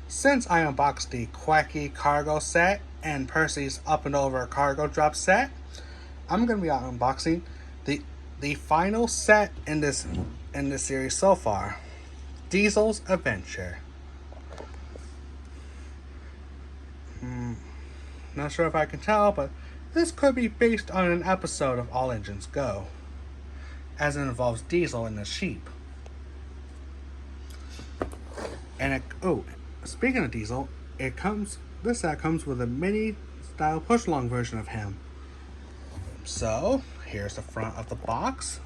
Since I unboxed the Quacky cargo set and Percy's Up and Over cargo drop set, I'm gonna be unboxing the final set in this series so far, Diesel's Adventure. Not sure if I can tell, but this could be based on an episode of All Engines Go, as it involves Diesel and the sheep. And speaking of Diesel, this set comes with a mini style push along version of him. So here's the front of the box.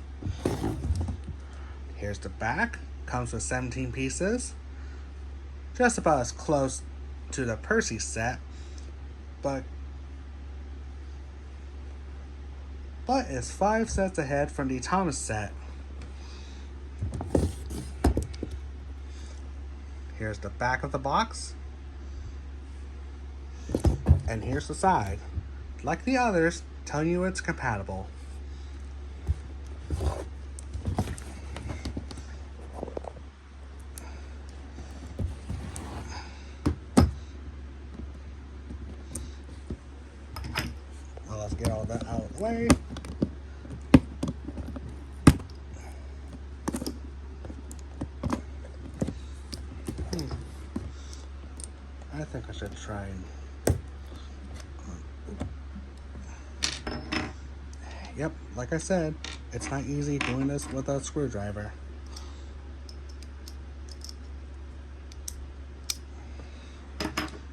Here's the back. Comes with 17 pieces. Just about as close to the Percy set, but is 5 sets ahead from the Thomas set. Here's the back of the box. And here's the side. Like the others, telling you it's compatible. Well, let's get all that out of the way. I think I should try and... Yep, like I said, it's not easy doing this with a screwdriver.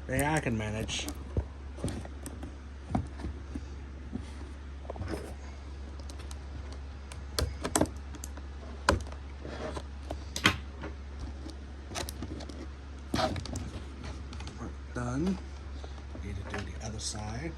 Yeah, I can manage. Done. Need to do the other side.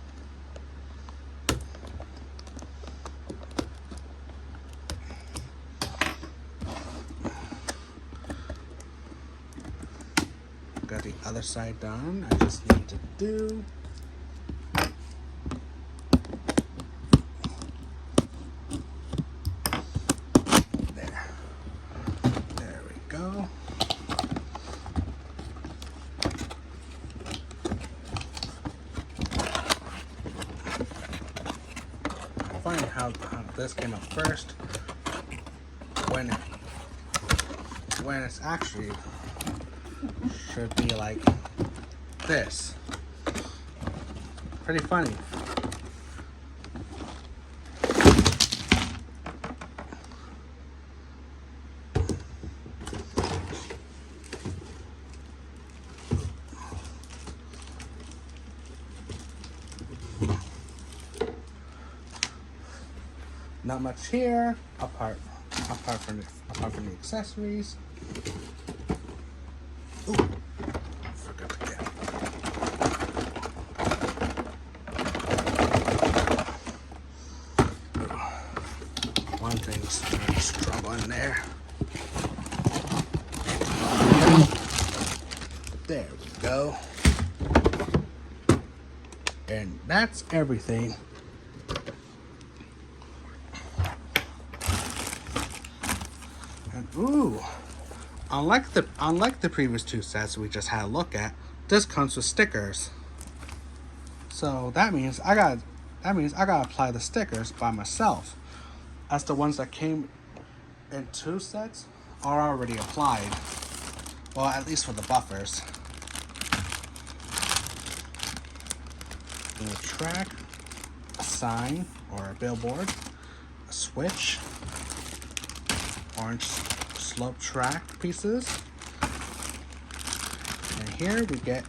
Got the other side done. I just need to do there we go. Funny how this came up first when it's actually should be like this. Pretty funny. Not much here, apart from the accessories. Ooh, forgot to get. One thing's struggling there. There we go. And that's everything. And ooh, unlike the previous 2 sets we just had a look at, this comes with stickers. So that means I gotta apply the stickers by myself, as the ones that came in 2 sets are already applied. Well, at least for the buffers. A track, a sign or a billboard, a switch, orange slope track pieces, and here we get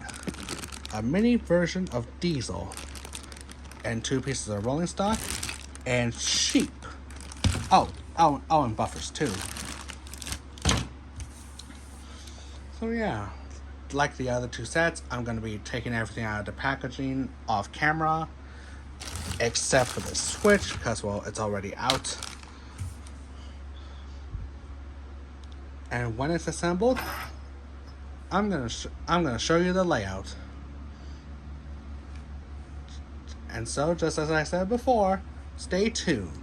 a mini version of Diesel and 2 pieces of rolling stock and sheep. Oh, and buffers too. So yeah, like the other 2 sets, I'm going to be taking everything out of the packaging off camera, except for the switch, because, well, it's already out. And when it's assembled, I'm gonna show you the layout. And so, just as I said before, stay tuned.